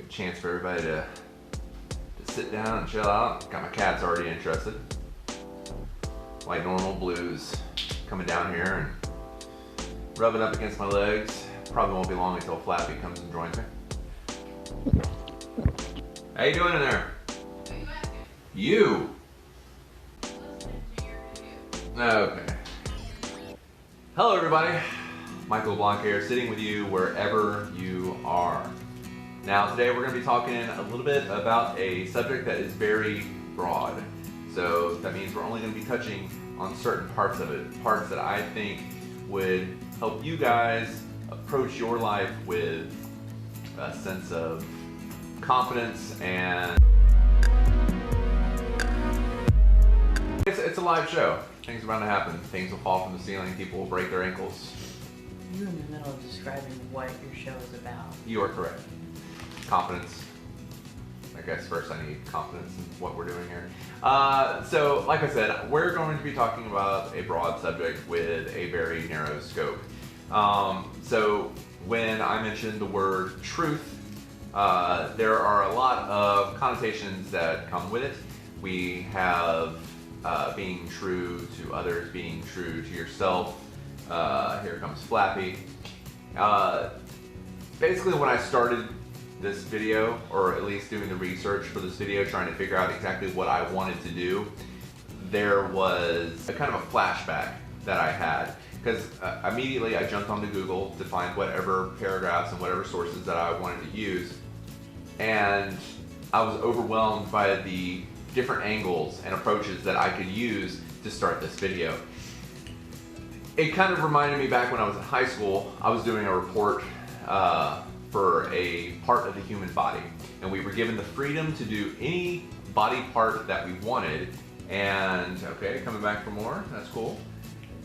a chance for everybody to sit down and chill out. Got my cats already interested. Like normal, Blue's coming down here and rubbing up against my legs. Probably won't be long until Flappy comes and joins me. How you doing in there? You? Okay. Hello everybody. Michael LeBlanc here, sitting with you wherever you are. Now today we're going to be talking a little bit about a subject that is very broad. So that means we're only going to be touching on certain parts of it, parts that I think would help you guys approach your life with a sense of confidence and it's a live show. Things are bound to happen. Things will fall from the ceiling. People will break their ankles. You're in the middle of describing what your show is about. You are correct. Confidence. I guess first I need confidence in what we're doing here. So, like I said, we're going to be talking about a broad subject with a very narrow scope. So, when I mentioned the word truth, there are a lot of connotations that come with it. We have being true to others, being true to yourself. Here comes Flappy. Basically, when I started this video, or at least doing the research for this video, trying to figure out exactly what I wanted to do, there was a kind of a flashback that I had. Because immediately I jumped onto Google to find whatever paragraphs and whatever sources that I wanted to use. And I was overwhelmed by the different angles and approaches that I could use to start this video. It kind of reminded me back when I was in high school. I was doing a report for a part of the human body, and we were given the freedom to do any body part that we wanted. And okay, coming back for more, that's cool.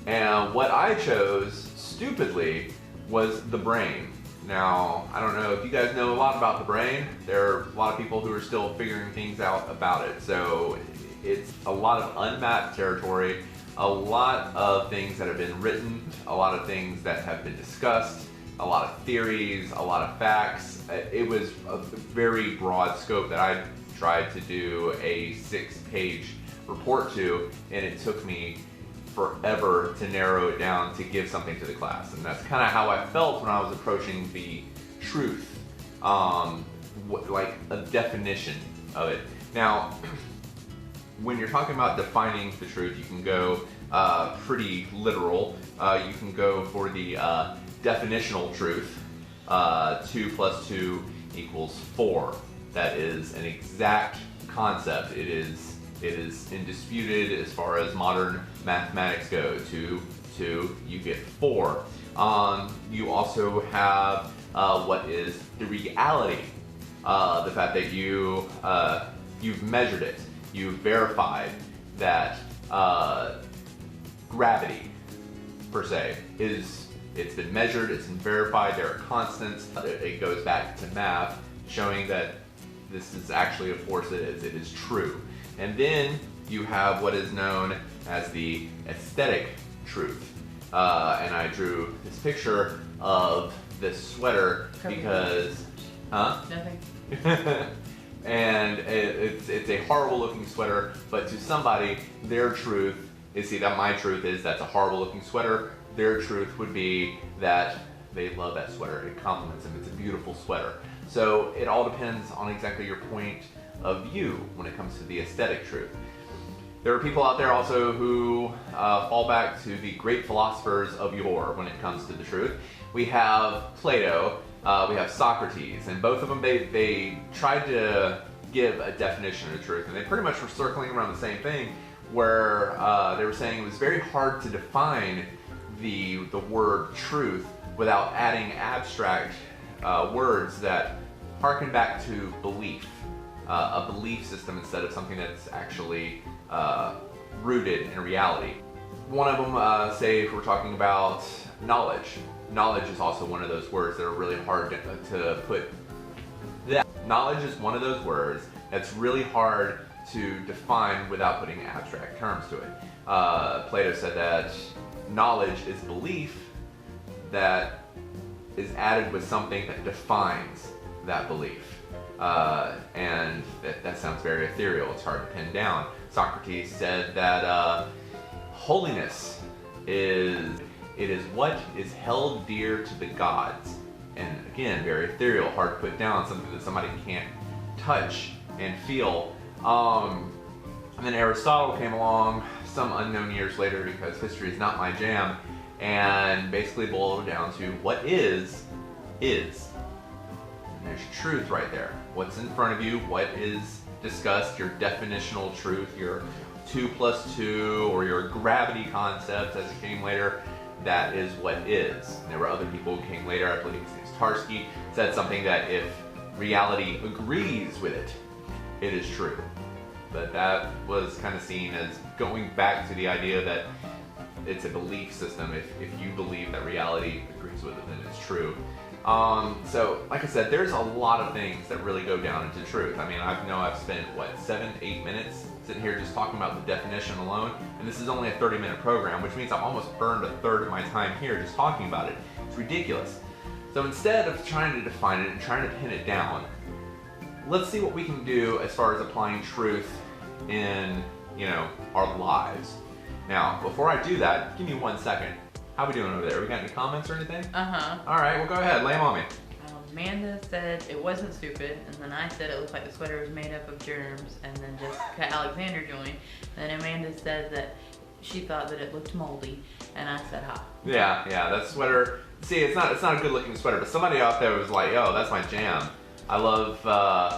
And what I chose, stupidly, was the brain. Now, I don't know if you guys know a lot about the brain. There are a lot of people who are still figuring things out about it. So it's a lot of unmapped territory, a lot of things that have been written, a lot of things that have been discussed, a lot of theories, a lot of facts. It was a very broad scope that I tried to do a 6-page report to, and it took me forever to narrow it down to give something to the class. And that's kind of how I felt when I was approaching the truth, like a definition of it. Now, when you're talking about defining the truth, you can go pretty literal. You can go for the definitional truth. 2 + 2 = 4. That is an exact concept. It is indisputed as far as modern mathematics go. 2, 2, you get 4. You also have what is the reality, the fact that you've measured it, you've verified that gravity, per se, it's been measured, it's been verified, there are constants. It goes back to math, showing that this is actually a force that it is true. And then you have what is known as the aesthetic truth. And I drew this picture of this sweater because, Nothing. And it's a horrible looking sweater, but to somebody, their truth is, see, that my truth is that's a horrible looking sweater. Their truth would be that they love that sweater. It compliments them. It's a beautiful sweater. So it all depends on exactly your point of view when it comes to the aesthetic truth. There are people out there also who fall back to the great philosophers of yore when it comes to the truth. We have Plato, we have Socrates, and both of them, they tried to give a definition of the truth, and they pretty much were circling around the same thing, where they were saying it was very hard to define the word truth without adding abstract words that harken back to belief. A belief system instead of something that's actually rooted in reality. One of them, say if we're talking about knowledge. Knowledge is also one of those words that are really hard to put. Knowledge is one of those words that's really hard to define without putting abstract terms to it. Plato said that knowledge is belief that is added with something that defines that belief. And that sounds very ethereal. It's hard to pin down. Socrates said that holiness is what is held dear to the gods. And again, very ethereal, hard to put down, something that somebody can't touch and feel. And then Aristotle came along some unknown years later, because history is not my jam, and basically boiled it down to what is. And there's truth right there. What's in front of you, what is discussed, your definitional truth, your 2 + 2, or your gravity concept as it came later, that is what is. And there were other people who came later, I believe his name is Tarski, said something that if reality agrees with it, it is true. But that was kind of seen as going back to the idea that it's a belief system. If you believe that reality agrees with it, then it's true. So, like I said, there's a lot of things that really go down into truth. I mean, I've spent, 7-8 minutes sitting here just talking about the definition alone, and this is only a 30-minute program, which means I've almost burned a third of my time here just talking about it. It's ridiculous. So instead of trying to define it and trying to pin it down, let's see what we can do as far as applying truth in, our lives. Now, before I do that, give me 1 second. How we doing over there? We got any comments or anything? Uh-huh. All right, well, go ahead. Lay them on me. Amanda said it wasn't stupid, and then I said it looked like the sweater was made up of germs, and then Jessica Alexander joined. And Amanda said that she thought that it looked moldy, and I said ha. Yeah, that sweater. See, it's not a good looking sweater, but somebody out there was like, yo, that's my jam. I love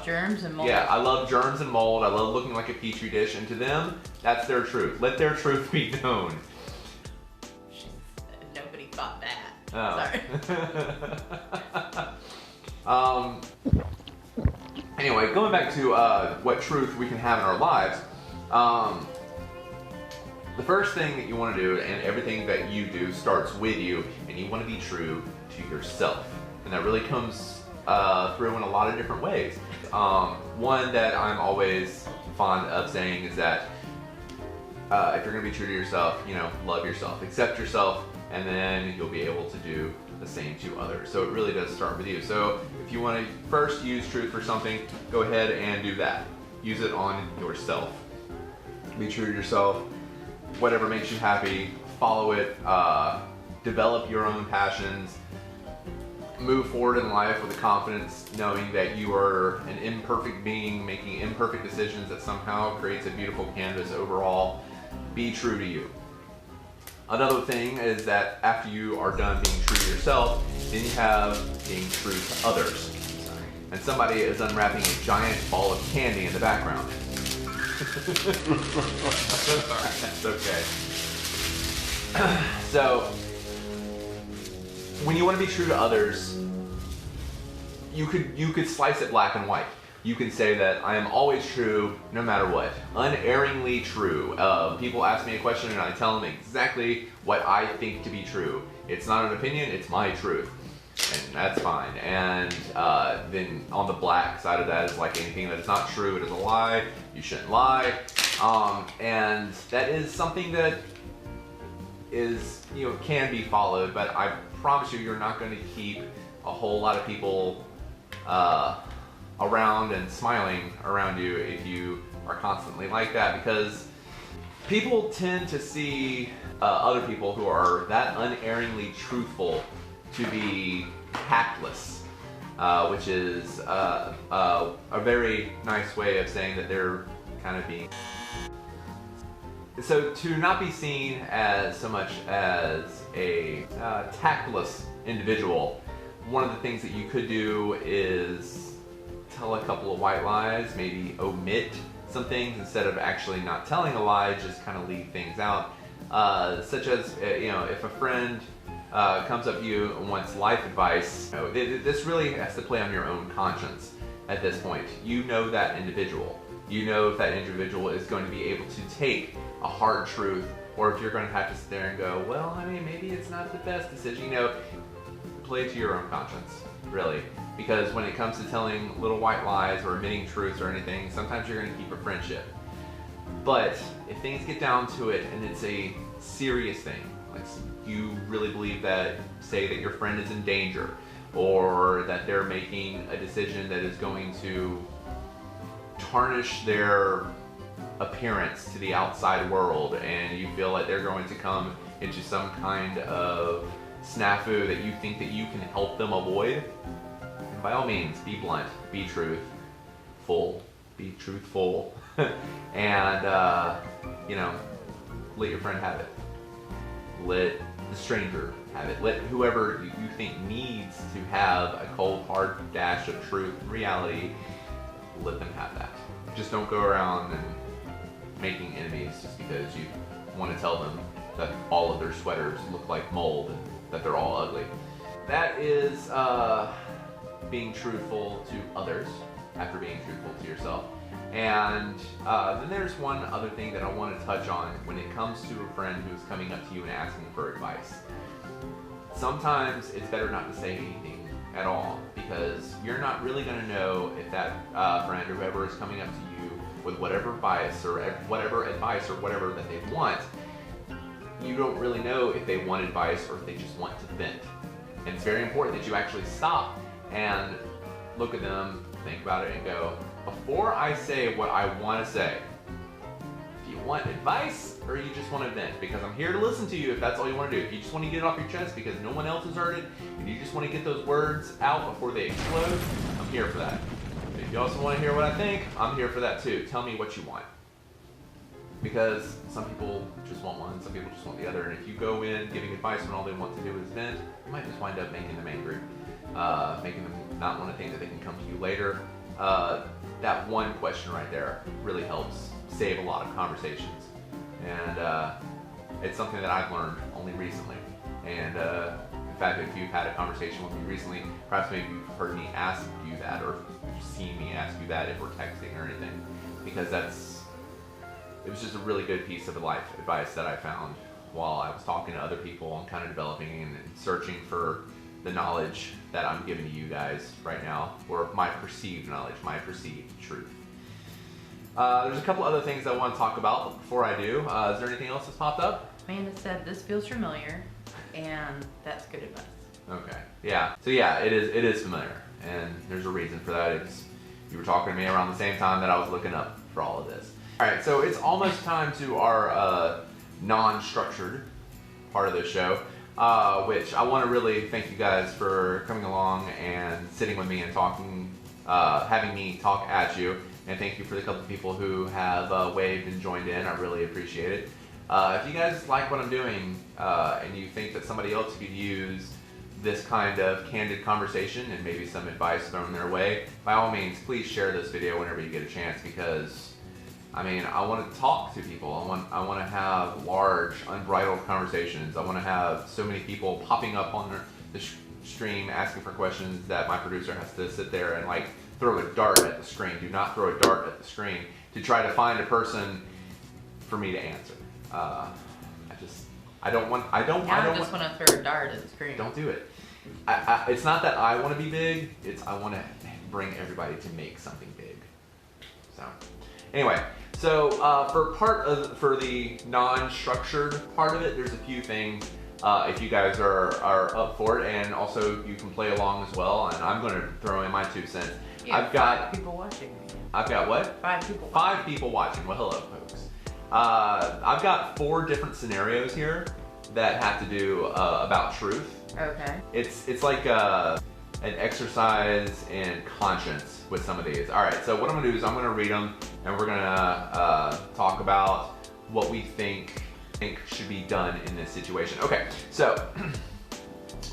germs and mold. Yeah, I love germs and mold. I love looking like a petri dish, and to them, that's their truth. Let their truth be known. Nobody thought that. Oh. Sorry. Anyway, going back to what truth we can have in our lives. The first thing that you want to do, and everything that you do starts with you, and you want to be true to yourself. And that really comes through in a lot of different ways. One that I'm always fond of saying is that if you're going to be true to yourself, love yourself, accept yourself, and then you'll be able to do the same to others. So it really does start with you. So if you want to first use truth for something, go ahead and do that. Use it on yourself. Be true to yourself. Whatever makes you happy, follow it. Develop your own passions. Move forward in life with the confidence, knowing that you are an imperfect being making imperfect decisions that somehow creates a beautiful canvas overall. Be true to you. Another thing is that after you are done being true to yourself, then you have being true to others. And somebody is unwrapping a giant ball of candy in the background. That's okay. So, when you want to be true to others, you could slice it black and white. You can say that I am always true, no matter what. Unerringly true. People ask me a question and I tell them exactly what I think to be true. It's not an opinion, it's my truth. And that's fine. And then on the black side of that is like anything that is not true, it is a lie. You shouldn't lie. And that is something that is, can be followed, but I promise you, you're not going to keep a whole lot of people around and smiling around you if you are constantly like that, because people tend to see other people who are that unerringly truthful to be tactless, which is a very nice way of saying that they're kind of being. So to not be seen as so much as a tactless individual, one of the things that you could do is tell a couple of white lies, maybe omit some things instead of actually not telling a lie, just kind of leave things out. Such as, if a friend comes up to you and wants life advice, this really has to play on your own conscience at this point. You know that individual. You know if that individual is going to be able to take a hard truth, or if you're going to have to sit there and go, well, maybe it's not the best decision. Play to your own conscience, really. Because when it comes to telling little white lies or admitting truths or anything, sometimes you're going to keep a friendship. But if things get down to it and it's a serious thing, like you really believe that, say that your friend is in danger, or that they're making a decision that is going to tarnish their appearance to the outside world, and you feel like they're going to come into some kind of snafu that you think that you can help them avoid, and by all means, be blunt, be truthful, and you know, let your friend have it. Let the stranger have it. Let whoever you think needs to have a cold, hard dash of truth and reality, let them have that. Just don't go around and making enemies just because you want to tell them that all of their sweaters look like mold and that they're all ugly. That is being truthful to others after being truthful to yourself. And then there's one other thing that I want to touch on when it comes to a friend who's coming up to you and asking for advice. Sometimes it's better not to say anything at all, because you're not really going to know if that friend or whoever is coming up to you with whatever bias or whatever advice or whatever that they want. You don't really know if they want advice or if they just want to vent. And it's very important that you actually stop and look at them, think about it, and go, before I say what I want to say, do you want advice or you just want to vent? Because I'm here to listen to you if that's all you want to do. If you just want to get it off your chest because no one else has heard it, and you just want to get those words out before they explode, I'm here for that. If you also want to hear what I think, I'm here for that too. Tell me what you want. Because some people just want one, some people just want the other, and if you go in giving advice when all they want to do is vent, you might just wind up making them angry, making them not want to think that they can come to you later. That one question right there really helps save a lot of conversations, and it's something that I've learned only recently. And in fact, if you've had a conversation with me recently, perhaps maybe you've heard me ask you that or seen me ask you that if we're texting or anything, because it was just a really good piece of life advice that I found while I was talking to other people and kind of developing and searching for the knowledge that I'm giving to you guys right now, or my perceived knowledge, my perceived truth. There's a couple other things I want to talk about, but before I do, is there anything else that's popped up? Amanda said this feels familiar, and that's good advice. Okay, yeah. So yeah, it is familiar, and there's a reason for that. You were talking to me around the same time that I was looking up for all of this. All right, so it's almost time to our non-structured part of the show, which I want to really thank you guys for coming along and sitting with me and talking, having me talk at you. And thank you for the couple of people who have waved and joined in. I really appreciate it. If you guys like what I'm doing and you think that somebody else could use this kind of candid conversation and maybe some advice thrown their way, by all means, please share this video whenever you get a chance, because I mean, I want to talk to people. I want to have large, unbridled conversations. I want to have so many people popping up on the stream asking for questions that my producer has to sit there and like throw a dart at the screen. Do not throw a dart at the screen to try to find a person for me to answer. I just want to throw a dart at the screen. Don't do it. It's not that I want to be big. It's I want to bring everybody to make something big. So, anyway. So for the non-structured part of it, there's a few things if you guys are up for it, and also you can play along as well. And I'm going to throw in my 2 cents. I've got 5 people watching. I've got what? 5 people. 5 people watching. Well, hello, folks. I've got 4 different scenarios here that have to do about truth. Okay. It's like an exercise in conscience with some of these. All right, so what I'm gonna do is I'm gonna read them, and we're gonna talk about what we think should be done in this situation. Okay, so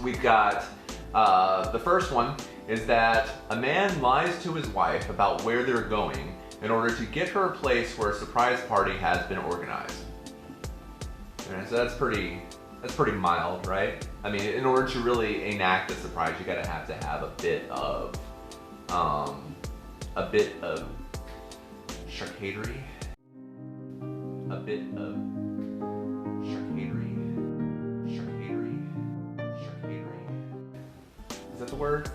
we've got the first one is that a man lies to his wife about where they're going in order to get her a place where a surprise party has been organized. And so that's pretty mild, right? I mean, in order to really enact a surprise, you gotta have to have a bit of charcuterie. A bit of charcuterie. Is that the word?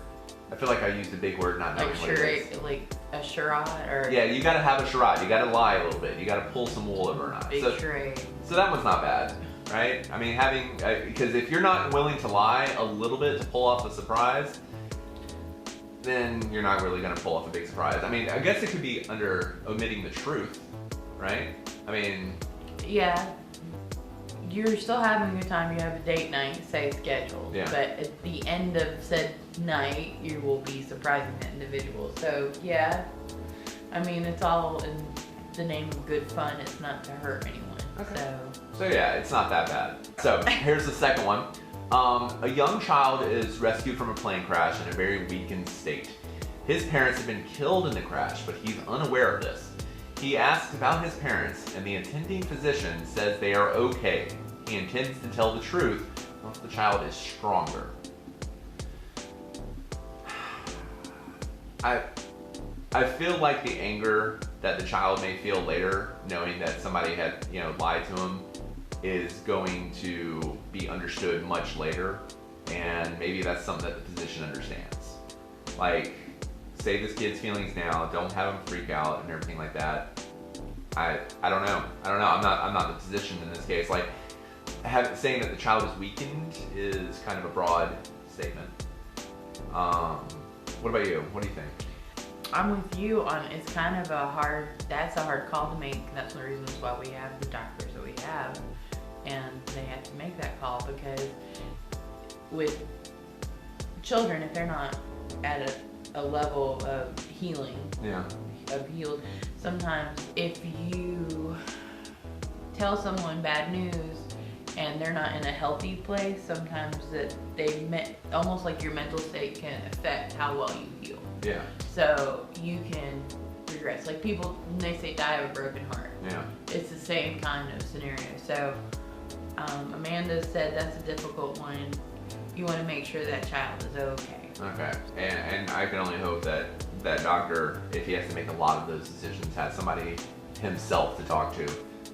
I feel like I used a big word not knowing what it is. Like a charade, or... Yeah, you gotta have a charade. You gotta lie a little bit. You gotta pull some wool over an eye. Big charade. So that one's not bad, right? I mean, because if you're not willing to lie a little bit to pull off a surprise, then you're not really going to pull off a big surprise. I mean, I guess it could be under omitting the truth, right? I mean... Yeah. You're still having a good time. You have a date night, say, scheduled. Yeah. But at the end of said night, you will be surprising that individual. So, yeah. I mean, it's all in the name of good fun. It's not to hurt anyone. Okay. So yeah, it's not that bad. So here's the second one. A young child is rescued from a plane crash in a very weakened state. His parents have been killed in the crash, but he's unaware of this. He asks about his parents, and the attending physician says they are okay. He intends to tell the truth once the child is stronger. I feel like the anger that the child may feel later, knowing that somebody had, lied to him, is going to be understood much later, and maybe that's something that the physician understands. Like, save this kid's feelings now, don't have him freak out and everything like that. I don't know. I'm not the physician in this case. Like, saying that the child is weakened is kind of a broad statement. What about you? What do you think? I'm with you on it's kind of that's a hard call to make. That's one of the reasons why we have the doctors that we have, and they have to make that call, because with children, if they're not at a level of healing, of healed, sometimes if you tell someone bad news and they're not in a healthy place, sometimes that almost like your mental state can affect how well you heal. Yeah. So you can regress. Like people, when they say die of a broken heart, it's the same kind of scenario. So Amanda said that's a difficult one. You want to make sure that child is okay. Okay. And I can only hope that that doctor, if he has to make a lot of those decisions, has somebody himself to talk to,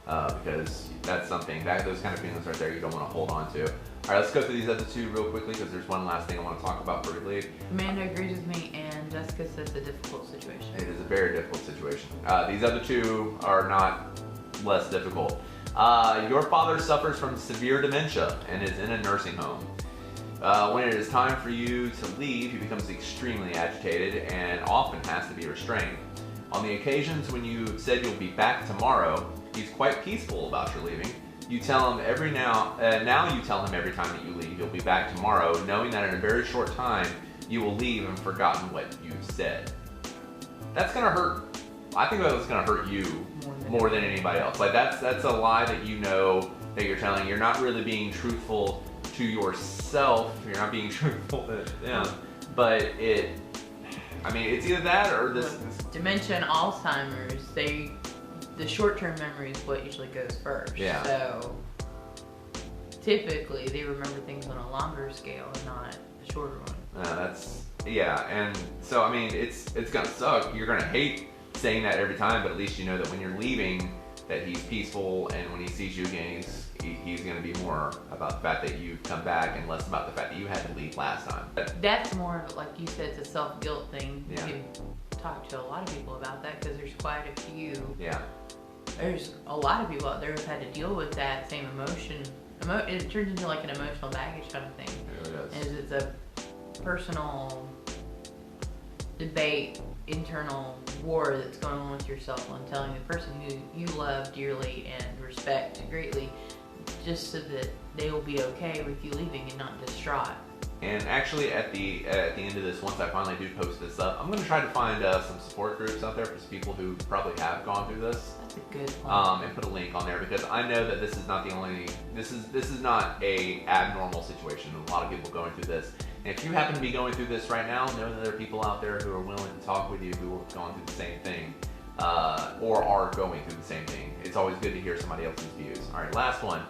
because that's something, those kind of feelings right there you don't want to hold on to. All right, let's go through these other two real quickly, because there's one last thing I want to talk about briefly. Amanda agrees with me, and Jessica says it's a difficult situation. It is a very difficult situation. These other two are not less difficult. Your father suffers from severe dementia and is in a nursing home. When it is time for you to leave, he becomes extremely agitated and often has to be restrained. On the occasions when you said you'll be back tomorrow, he's quite peaceful about your leaving. You tell him now you tell him every time that you leave you'll be back tomorrow, knowing that in a very short time you will leave and forgotten what you've said. That's gonna hurt. I think that's gonna hurt you more than anybody else. Like that's a lie that you know that you're telling. You're not really being truthful to yourself. You're not being truthful to them. But it's either that or this dementia and Alzheimer's, the short-term memory is what usually goes first. Yeah. So typically they remember things on a longer scale and not a shorter one. And so it's gonna suck. You're gonna hate saying that every time, but at least you know that when you're leaving, that he's peaceful, and when he sees you again, he's gonna be more about the fact that you've come back and less about the fact that you had to leave last time. That's more like you said, it's a self-guilt thing. Yeah. You can talk to a lot of people about that, because there's quite a few. Yeah. There's a lot of people out there who've had to deal with that same emotion. It turns into like an emotional baggage kind of thing. It really does. And it's a personal debate, internal war that's going on with yourself on telling the person who you love dearly and respect greatly, just so that they will be okay with you leaving and not distraught. And actually, at the end of this, once I finally do post this up, I'm going to try to find some support groups out there for people who probably have gone through this. That's a good point. And put a link on there, because I know that this is not the only. This is not a abnormal situation. A lot of people going through this. And if you happen to be going through this right now, know that there are people out there who are willing to talk with you who have gone through the same thing, or are going through the same thing. It's always good to hear somebody else's views. All right, last one.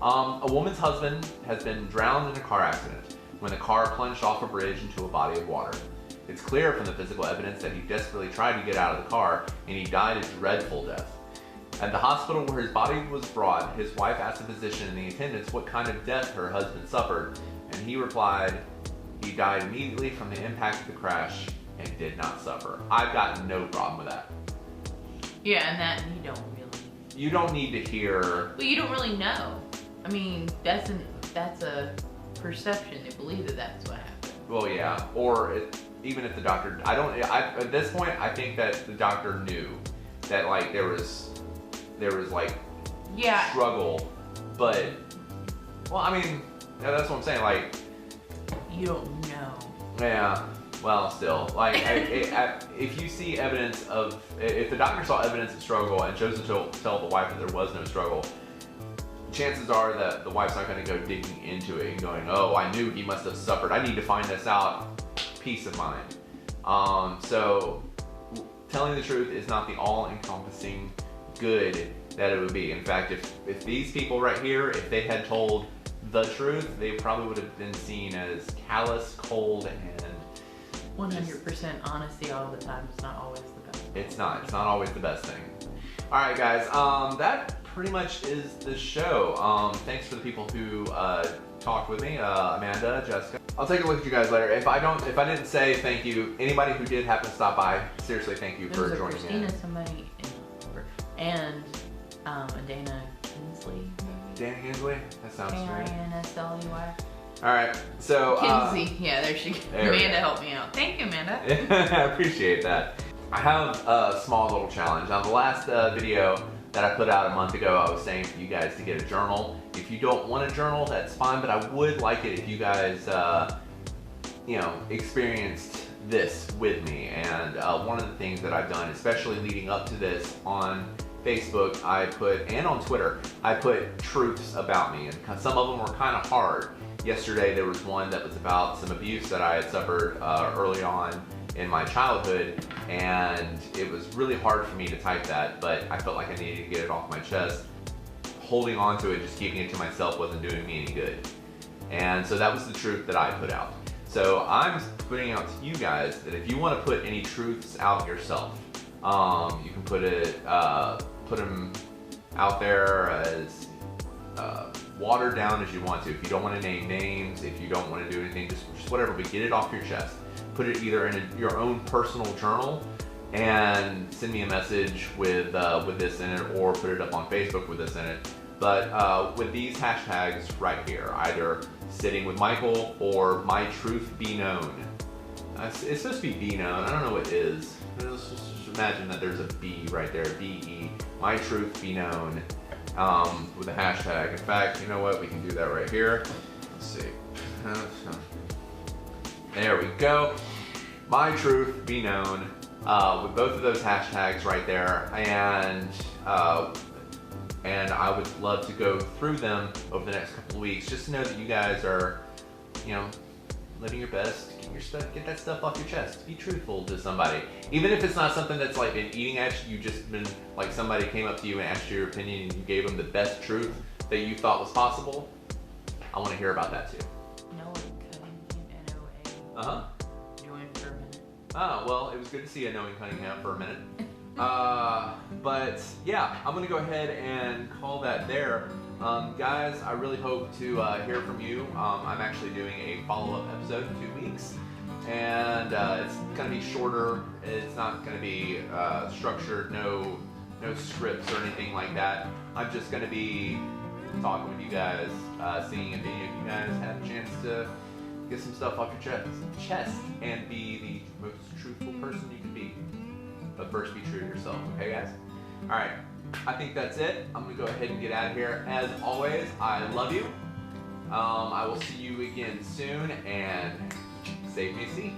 A woman's husband has been drowned in a car accident when the car plunged off a bridge into a body of water. It's clear from the physical evidence that he desperately tried to get out of the car, and he died a dreadful death. At the hospital where his body was brought, his wife asked the physician and the attendants what kind of death her husband suffered, and he replied, he died immediately from the impact of the crash and did not suffer. I've got no problem with that. Yeah, and that you don't really. You don't need to hear. Well, you don't really know. I mean, that's a perception. They believe that that's what happened. Well, yeah, or even if the doctor, at this point, I think that the doctor knew that like there was like struggle, but well, I mean, yeah, that's what I'm saying. Like, you don't know. Yeah. Well, still, like, if you see evidence of, if the doctor saw evidence of struggle and chose to tell the wife that there was no struggle, chances are that the wife's not going to go digging into it and going, oh, I knew he must have suffered. I need to find this out. Peace of mind. So telling the truth is not the all-encompassing good that it would be. In fact, if these people right here, if they had told the truth, they probably would have been seen as callous, cold, and 100% honesty all the time is not always the best. It's not always the best thing. All right, guys, that pretty much is the show. Thanks for the people who talked with me, Amanda, Jessica. I'll take a look at you guys later. If I didn't say thank you, anybody who did happen to stop by, seriously, thank you for joining me. Christina, somebody, and Dana Kinsley. Dana Kinsley? That sounds familiar. Kinsley. All right, so Kinsey, yeah, there she goes. Amanda helped me out. Thank you, Amanda. I appreciate that. I have a small little challenge. On the last video that I put out a month ago, I was saying for you guys to get a journal. If you don't want a journal, that's fine, but I would like it if you guys, experienced this with me. And one of the things that I've done, especially leading up to this on Facebook, and on Twitter, I put truths about me, and some of them were kind of hard. Yesterday there was one that was about some abuse that I had suffered early on in my childhood, and it was really hard for me to type that, but I felt like I needed to get it off my chest. Holding on to it, just keeping it to myself wasn't doing me any good. And so that was the truth that I put out. So I'm putting out to you guys that if you want to put any truths out yourself, you can put them out there as watered down as you want to. If you don't want to name names, if you don't want to do anything, just whatever, but get it off your chest. Put it either in your own personal journal and send me a message with this in it, or put it up on Facebook with this in it. But with these hashtags right here, either Sitting with Michael or My Truth Be Known. It's supposed to be known. I don't know what it is. Let's just imagine that there's a B right there, B-E, My Truth Be Known, with a hashtag. In fact, you know what? We can do that right here. Let's see. There we go. My Truth Be Known, with both of those hashtags right there, and I would love to go through them over the next couple of weeks, just to know that you guys are, living your best. Get that stuff off your chest. Be truthful to somebody, even if it's not something that's like been eating at you. Just been like somebody came up to you and asked you your opinion, and you gave them the best truth that you thought was possible. I want to hear about that too. Noah Cunningham, N-O-A. Uh-huh. Joined for a minute. Oh, well, it was good to see you knowing Cunningham for a minute. But yeah, I'm gonna go ahead and call that there. Guys, I really hope to hear from you. I'm actually doing a follow-up episode in 2 weeks, and it's gonna be shorter. It's not gonna be structured, no scripts or anything like that. I'm just gonna be talking with you guys, seeing if any of you guys have a chance to get some stuff off your chest and be the most truthful person you can be. But first, be true to yourself, okay, guys? All right, I think that's it. I'm gonna go ahead and get out of here. As always, I love you. I will see you again soon, and save me a seat.